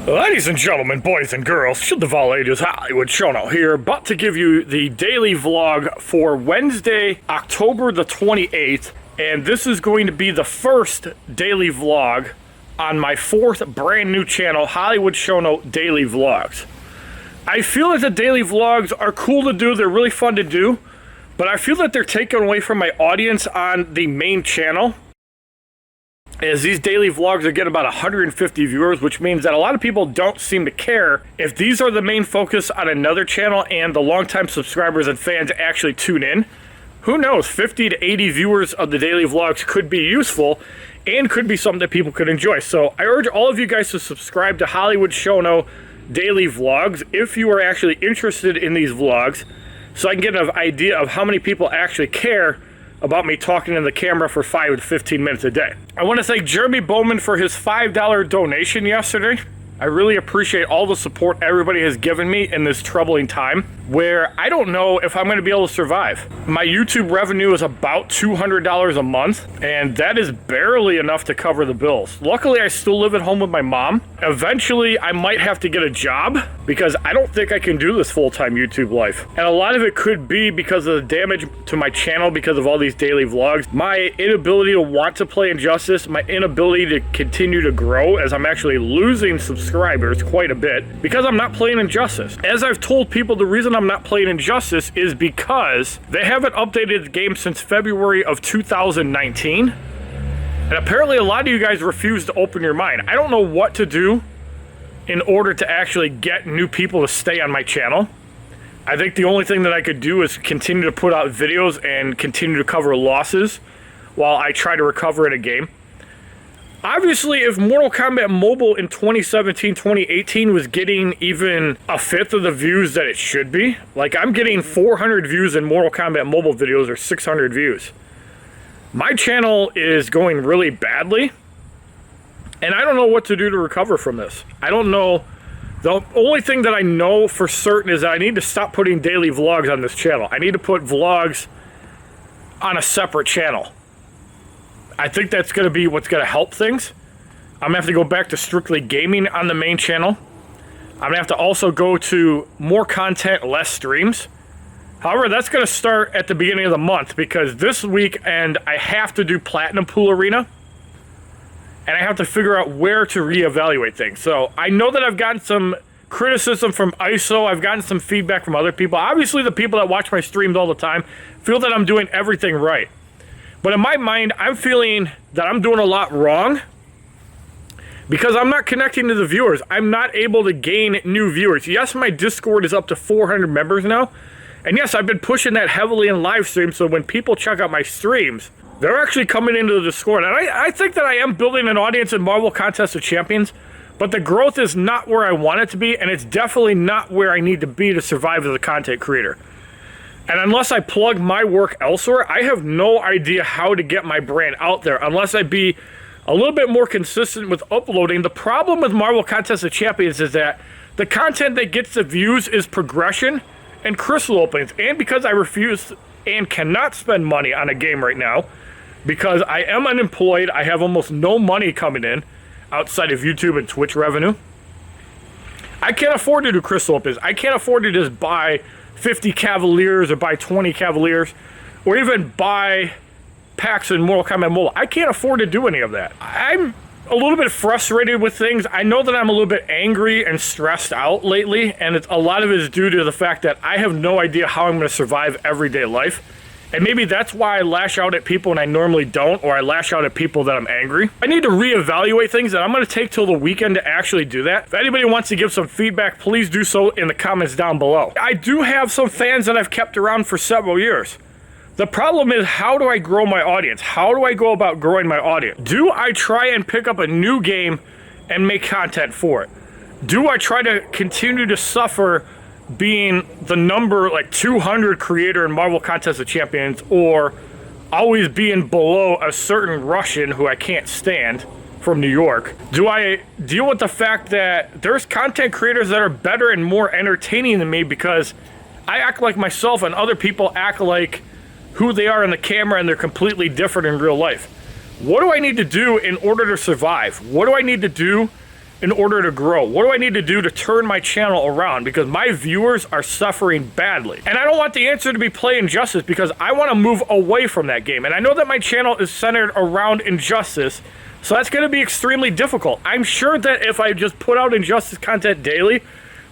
Ladies and gentlemen, boys and girls, should the vol ages, HollywoodShono here, about to give you the daily vlog for Wednesday, October the 28th, and this is going to be the first daily vlog on my fourth brand new channel, HollywoodShono Daily Vlogs. I feel that the daily vlogs are cool to do, they're really fun to do, but I feel that they're taken away from my audience on the main channel, as these daily vlogs are getting about 150 viewers, which means that a lot of people don't seem to care if these are the main focus on another channel and the longtime subscribers and fans actually tune in. Who knows, 50 to 80 viewers of the daily vlogs could be useful and could be something that people could enjoy. So I urge all of you guys to subscribe to HollywoodShono Daily Vlogs if you are actually interested in these vlogs, so I can get an idea of how many people actually care about me talking in the camera for 5 to 15 minutes a day. I want to thank Jeremy Bowman for his $5 donation yesterday. I really appreciate all the support everybody has given me in this troubling time where I don't know if I'm going to be able to survive. My YouTube revenue is about $200 a month, and that is barely enough to cover the bills. Luckily, I still live at home with my mom. Eventually, I might have to get a job because I don't think I can do this full-time YouTube life. And a lot of it could be because of the damage to my channel because of all these daily vlogs. My inability to want to play Injustice, my inability to continue to grow as I'm actually losing subscribers quite a bit because I'm not playing Injustice. As I've told people, the reason I'm not playing Injustice is because they haven't updated the game since February of 2019. And apparently a lot of you guys refuse to open your mind. I don't know what to do in order to actually get new people to stay on my channel. I think the only thing that I could do is continue to put out videos and continue to cover losses while I try to recover in a game. Obviously, if Mortal Kombat Mobile in 2017, 2018 was getting even a fifth of the views that it should be, like I'm getting 400 views in Mortal Kombat Mobile videos or 600 views. My channel is going really badly, and I don't know what to do to recover from this. I don't know. The only thing that I know for certain is that I need to stop putting daily vlogs on this channel. I need to put vlogs on a separate channel. I think that's going to be what's going to help things. I'm going to have to go back to strictly gaming on the main channel. I'm going to have to also go to more content, less streams. However, that's going to start at the beginning of the month because this weekend I have to do Platinum Pool Arena. And I have to figure out where to reevaluate things. So I know that I've gotten some criticism from ISO. I've gotten some feedback from other people. Obviously, the people that watch my streams all the time feel that I'm doing everything right. But in my mind, I'm feeling that I'm doing a lot wrong because I'm not connecting to the viewers. I'm not able to gain new viewers. Yes, my Discord is up to 400 members now. And yes, I've been pushing that heavily in live streams. So when people check out my streams, they're actually coming into the Discord. And I think that I am building an audience in Marvel Contest of Champions. But the growth is not where I want it to be. And it's definitely not where I need to be to survive as a content creator. And unless I plug my work elsewhere, I have no idea how to get my brand out there unless I be a little bit more consistent with uploading. The problem with Marvel Contest of Champions is that the content that gets the views is progression and crystal openings. And because I refuse and cannot spend money on a game right now, because I am unemployed, I have almost no money coming in outside of YouTube and Twitch revenue. I can't afford to do crystal openings. I can't afford to just buy 50 Cavaliers or buy 20 Cavaliers or even buy packs in Mortal Kombat Mobile. I can't afford to do any of that. I'm a little bit frustrated with things. I know that I'm a little bit angry and stressed out lately, and a lot of it is due to the fact that I have no idea how I'm going to survive everyday life. And maybe that's why I lash out at people when I normally don't, or I lash out at people that I'm angry. I need to reevaluate things, and I'm going to take till the weekend to actually do that. If anybody wants to give some feedback, please do so in the comments down below. I do have some fans that I've kept around for several years. The problem is, how do I grow my audience? How do I go about growing my audience? Do I try and pick up a new game and make content for it? Do I try to continue to suffer being the number like 200 creator in Marvel Contest of Champions, or always being below a certain Russian who I can't stand from New York? Do I deal with the fact that there's content creators that are better and more entertaining than me because I act like myself and other people act like who they are in the camera and they're completely different in real life? What do I need to do in order to survive? What do I need to do in order to grow? What do I need to do to turn my channel around? Because my viewers are suffering badly. And I don't want the answer to be play Injustice, because I want to move away from that game. And I know that my channel is centered around Injustice, so that's going to be extremely difficult. I'm sure that if I just put out Injustice content daily,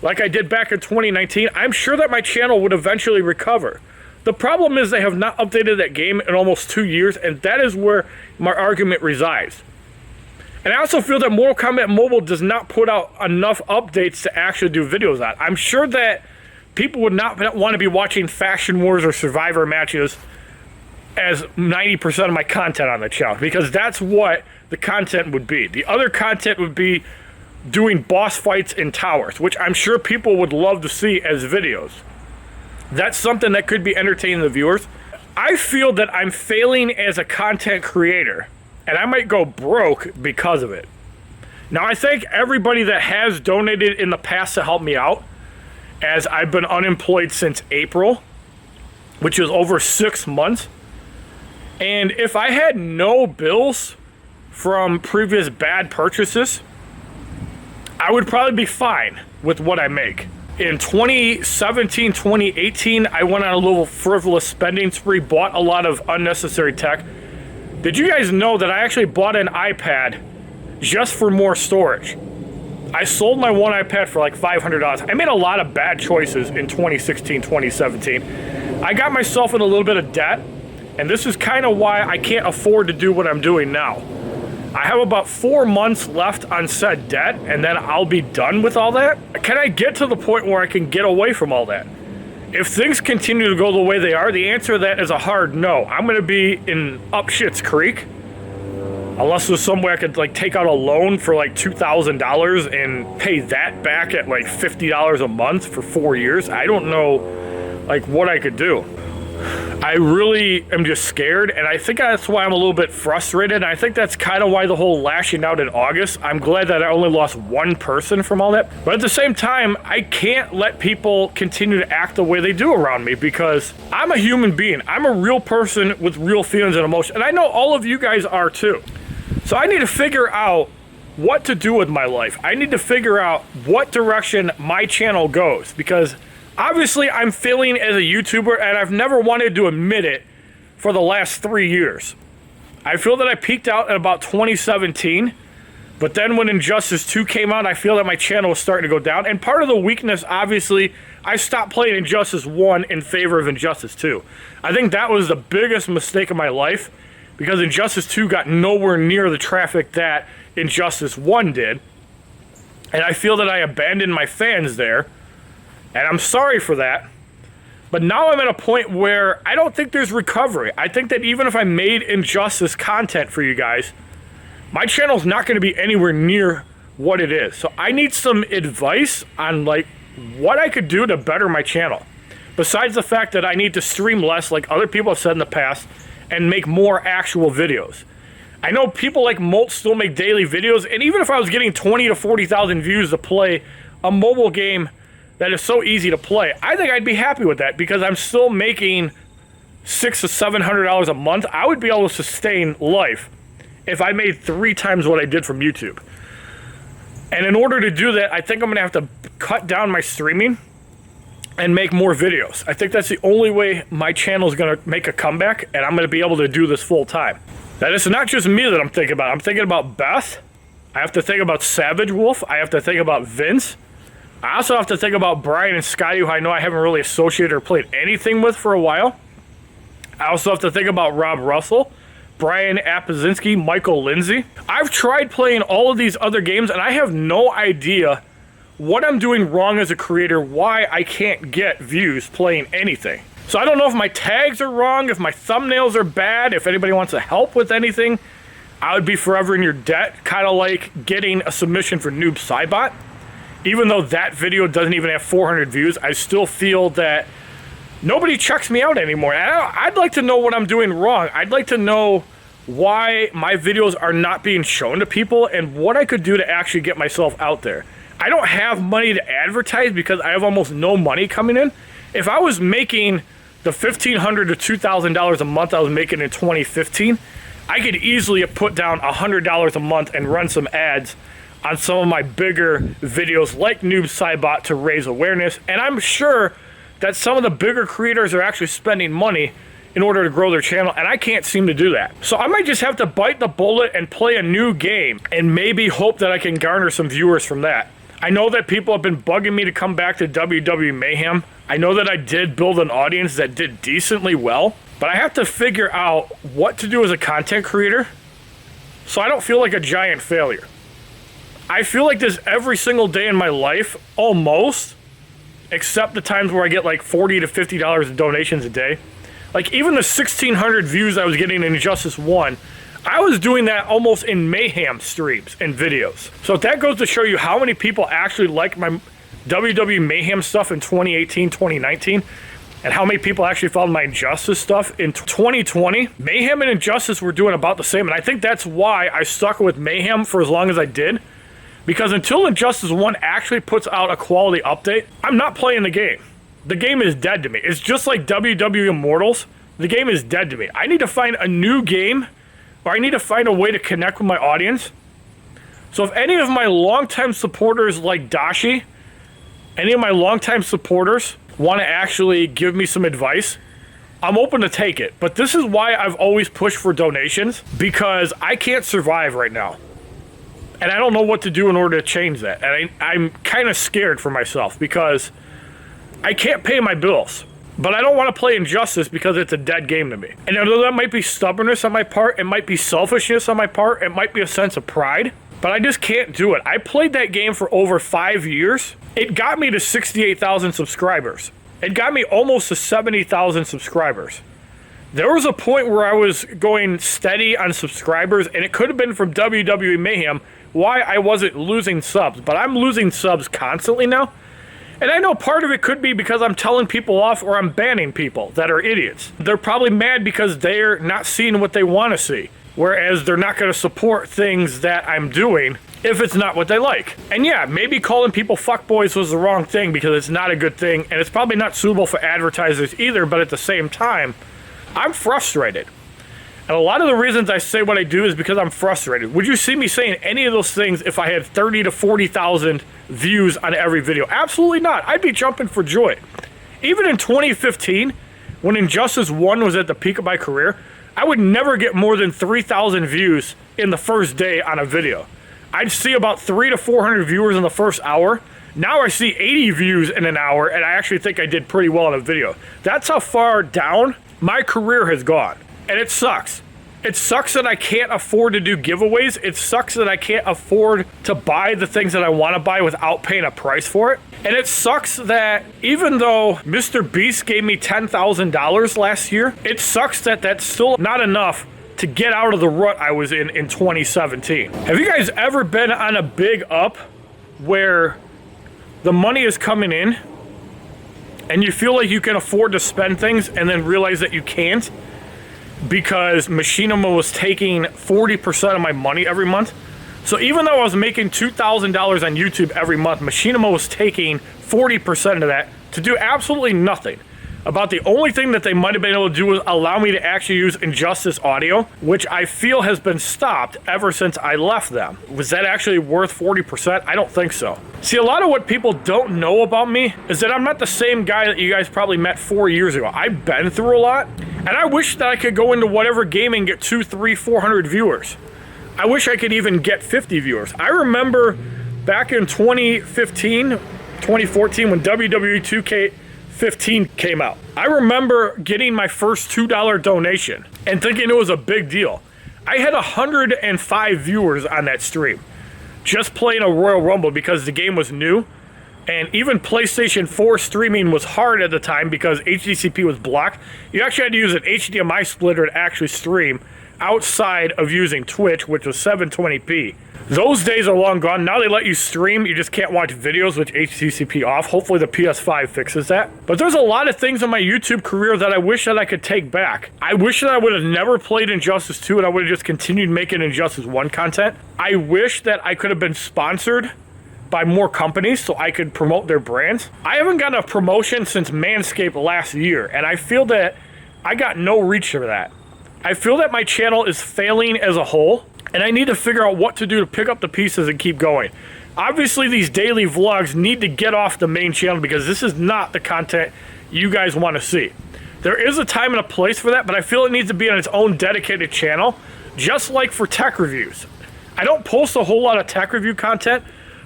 like I did back in 2019, I'm sure that my channel would eventually recover. The problem is they have not updated that game in almost 2 years, and that is where my argument resides. And I also feel that Mortal Kombat Mobile does not put out enough updates to actually do videos on. I'm sure that people would not want to be watching Faction Wars or Survivor matches as 90% of my content on the channel, because that's what the content would be. The other content would be doing boss fights in towers, which I'm sure people would love to see as videos. That's something that could be entertaining the viewers. I feel that I'm failing as a content creator, and I might go broke because of it. Now, I thank everybody that has donated in the past to help me out, as I've been unemployed since April, which is over 6 months. And if I had no bills from previous bad purchases, I would probably be fine with what I make. In 2017, 2018, I went on a little frivolous spending spree, bought a lot of unnecessary tech. Did you guys know that I actually bought an iPad just for more storage? I sold my one iPad for like $500. I made a lot of bad choices in 2016, 2017. I got myself in a little bit of debt, and this is kind of why I can't afford to do what I'm doing now. I have about 4 months left on said debt, and then I'll be done with all that. Can I get to the point where I can get away from all that? If things continue to go the way they are, the answer to that is a hard no. I'm going to be in up shit's creek, unless there's some way I could like take out a loan for like $2,000 and pay that back at like $50 a month for 4 years. I don't know like what I could do. I really am just scared, and I think that's why I'm a little bit frustrated, and I think that's kind of why the whole lashing out in August. I'm glad that I only lost one person from all that, but at the same time, I can't let people continue to act the way they do around me, because I'm a human being. I'm a real person with real feelings and emotions, and I know all of you guys are too. So I need to figure out what to do with my life. I need to figure out what direction my channel goes, because obviously, I'm failing as a YouTuber, and I've never wanted to admit it for the last 3 years. I feel that I peaked out at about 2017, but then when Injustice 2 came out, I feel that my channel was starting to go down. And part of the weakness, obviously, I stopped playing Injustice 1 in favor of Injustice 2. I think that was the biggest mistake of my life, because Injustice 2 got nowhere near the traffic that Injustice 1 did. And I feel that I abandoned my fans there. And I'm sorry for that, but now I'm at a point where I don't think there's recovery. I think that even if I made Injustice content for you guys, my channel's not going to be anywhere near what it is. So I need some advice on like what I could do to better my channel. Besides the fact that I need to stream less, like other people have said in the past, and make more actual videos. I know people like Molt still make daily videos, and even if I was getting 20 to 40,000 views to play a mobile game that is so easy to play, I think I'd be happy with that, because I'm still making $600 to $700 a month. I would be able to sustain life if I made 3 times what I did from YouTube. And in order to do that, I think I'm gonna have to cut down my streaming and make more videos. I think that's the only way my channel is gonna make a comeback, and I'm gonna be able to do this full time. That is not just me that I'm thinking about. I'm thinking about Beth. I have to think about Savage Wolf. I have to think about Vince. I also have to think about Brian and Scotty, who I know I haven't really associated or played anything with for a while. I also have to think about Rob Russell, Brian Apazinski, Michael Lindsay. I've tried playing all of these other games, and I have no idea what I'm doing wrong as a creator, why I can't get views playing anything. So I don't know if my tags are wrong, if my thumbnails are bad, if anybody wants to help with anything. I would be forever in your debt, kind of like getting a submission for Noob Cybot. Even though that video doesn't even have 400 views, I still feel that nobody checks me out anymore. And I'd like to know what I'm doing wrong. I'd like to know why my videos are not being shown to people and what I could do to actually get myself out there. I don't have money to advertise because I have almost no money coming in. If I was making the $1,500 to $2,000 a month I was making in 2015, I could easily have put down $100 a month and run some ads on some of my bigger videos like Noob Saibot to raise awareness. And I'm sure that some of the bigger creators are actually spending money in order to grow their channel, and I can't seem to do that. So I might just have to bite the bullet and play a new game and maybe hope that I can garner some viewers from that. I know that people have been bugging me to come back to WWE Mayhem. I know that I did build an audience that did decently well, but I have to figure out what to do as a content creator so I don't feel like a giant failure. I feel like this every single day in my life, almost, except the times where I get like $40 to $50 in donations a day. Like even the 1,600 views I was getting in Injustice 1, I was doing that almost in Mayhem streams and videos. So that goes to show you how many people actually like my WWE Mayhem stuff in 2018, 2019, and how many people actually followed my Injustice stuff in 2020. Mayhem and Injustice were doing about the same, and I think that's why I stuck with Mayhem for as long as I did. Because until Injustice 1 actually puts out a quality update, I'm not playing the game. The game is dead to me. It's just like WWE Immortals. The game is dead to me. I need to find a new game, or I need to find a way to connect with my audience. So if any of my longtime supporters like Dashi, any of my longtime supporters want to actually give me some advice, I'm open to take it. But this is why I've always pushed for donations, because I can't survive right now. And I don't know what to do in order to change that. And I'm kind of scared for myself because I can't pay my bills. But I don't want to play Injustice because it's a dead game to me. And although that might be stubbornness on my part, it might be selfishness on my part, it might be a sense of pride, but I just can't do it. I played that game for over 5 years. It got me to 68,000 subscribers. It got me almost to 70,000 subscribers. There was a point where I was going steady on subscribers, and it could have been from WWE Mayhem why I wasn't losing subs, but I'm losing subs constantly now. And I know part of it could be because I'm telling people off or I'm banning people that are idiots. They're probably mad because they're not seeing what they want to see, whereas they're not going to support things that I'm doing if it's not what they like. And yeah, maybe calling people fuckboys was the wrong thing because it's not a good thing, and it's probably not suitable for advertisers either, but at the same time, I'm frustrated. And a lot of the reasons I say what I do is because I'm frustrated. Would you see me saying any of those things if I had 30 to 40,000 views on every video? Absolutely not. I'd be jumping for joy. Even in 2015, when Injustice 1 was at the peak of my career, I would never get more than 3,000 views in the first day on a video. I'd see about 300 to 400 viewers in the first hour. Now I see 80 views in an hour, and I actually think I did pretty well in a video. That's how far down my career has gone. And it sucks. It sucks that I can't afford to do giveaways. It sucks that I can't afford to buy the things that I want to buy without paying a price for it. And it sucks that even though Mr. Beast gave me $10,000 last year, it sucks that that's still not enough to get out of the rut I was in 2017. Have you guys ever been on a big up where the money is coming in and you feel like you can afford to spend things and then realize that you can't because Machinima was taking 40% of my money every month? So even though I was making $2,000 on YouTube every month, Machinima was taking 40% of that to do absolutely nothing. About the only thing that they might have been able to do was allow me to actually use Injustice audio, which I feel has been stopped ever since I left them. Was that actually worth 40%? I don't think so. See, a lot of what people don't know about me is that I'm not the same guy that you guys probably met 4 years ago. I've been through a lot, and I wish that I could go into whatever game and get 200, 300, 400 viewers. I wish I could even get 50 viewers. I remember back in 2015, 2014, when WWE 2K15 came out. I remember getting my first $2 donation and thinking it was a big deal. I had 105 viewers on that stream, just playing a Royal Rumble because the game was new. And even PlayStation 4 streaming was hard at the time because HDCP was blocked. You actually had to use an HDMI splitter to actually stream outside of using Twitch, which was 720p. Those days are long gone. Now they let you stream, you just can't watch videos with HDCP off. Hopefully the PS5 fixes that. But there's a lot of things in my YouTube career that I wish that I could take back. I wish that I would have never played Injustice 2 and I would have just continued making Injustice 1 content. I wish that I could have been sponsored by more companies so I could promote their brands. I haven't gotten a promotion since Manscaped last year, and I feel that I got no reach for that. I feel that my channel is failing as a whole. And I need to figure out what to do to pick up the pieces and keep going. Obviously, these daily vlogs need to get off the main channel because this is not the content you guys want to see. There is a time and a place for that, but I feel it needs to be on its own dedicated channel, just like for tech reviews. I don't post a whole lot of tech review content,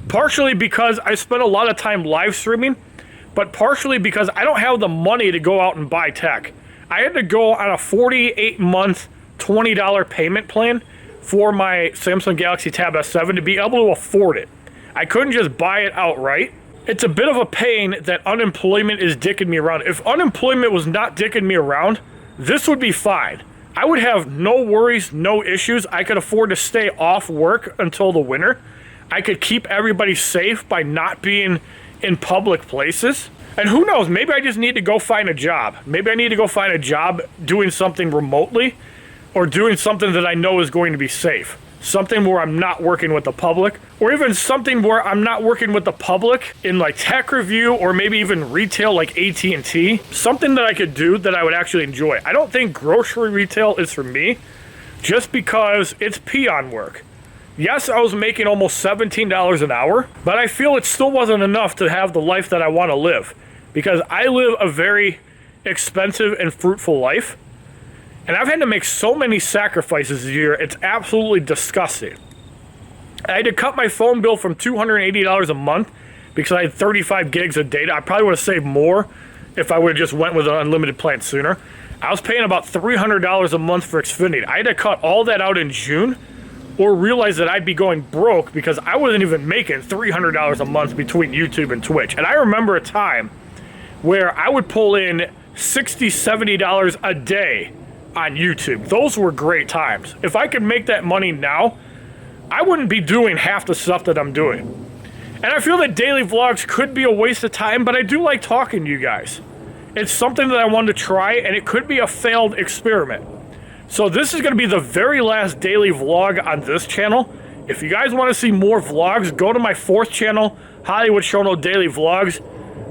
partially because I spend a lot of time live streaming, but partially because I don't have the money to go out and buy tech. I had to go on a 48-month, $20 payment plan for my Samsung Galaxy Tab S7 to be able to afford it. I couldn't just buy it outright. It's a bit of a pain that unemployment is dicking me around. If unemployment was not dicking me around, this would be fine. I would have no worries, no issues. I could afford to stay off work until the winter. I could keep everybody safe by not being in public places. And who knows, maybe I just need to go find a job. Maybe I need to go find a job doing something remotely or doing something that I know is going to be safe. Something where I'm not working with the public, or even something where I'm not working with the public in like tech review or maybe even retail like AT&T. Something that I could do that I would actually enjoy. I don't think grocery retail is for me just because it's peon work. Yes, I was making almost $17 an hour, but I feel it still wasn't enough to have the life that I want to live because I live a very expensive and fruitful life. And I've had to make so many sacrifices this year, it's absolutely disgusting. I had to cut my phone bill from $280 a month because I had 35 gigs of data. I probably would have saved more if I would have just went with an unlimited plan sooner. I was paying about $300 a month for Xfinity. I had to cut all that out in June or realize that I'd be going broke because I wasn't even making $300 a month between YouTube and Twitch. And I remember a time where I would pull in $60, $70 a day on YouTube. Those were great times. If I could make that money now, I wouldn't be doing half the stuff that I'm doing. And I feel that daily vlogs could be a waste of time, but I do like talking to you guys. It's something that I wanted to try, and it could be a failed experiment. So this is going to be the very last daily vlog on this channel. If you guys want to see more vlogs, go to my fourth channel, HollywoodShono Daily Vlogs.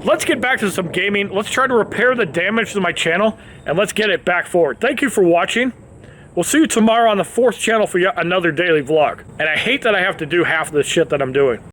Let's get back to some gaming. Let's try to repair the damage to my channel, and let's get it back forward. Thank you for watching. We'll see you tomorrow on the fourth channel for yet another daily vlog. And I hate that I have to do half of the shit that I'm doing.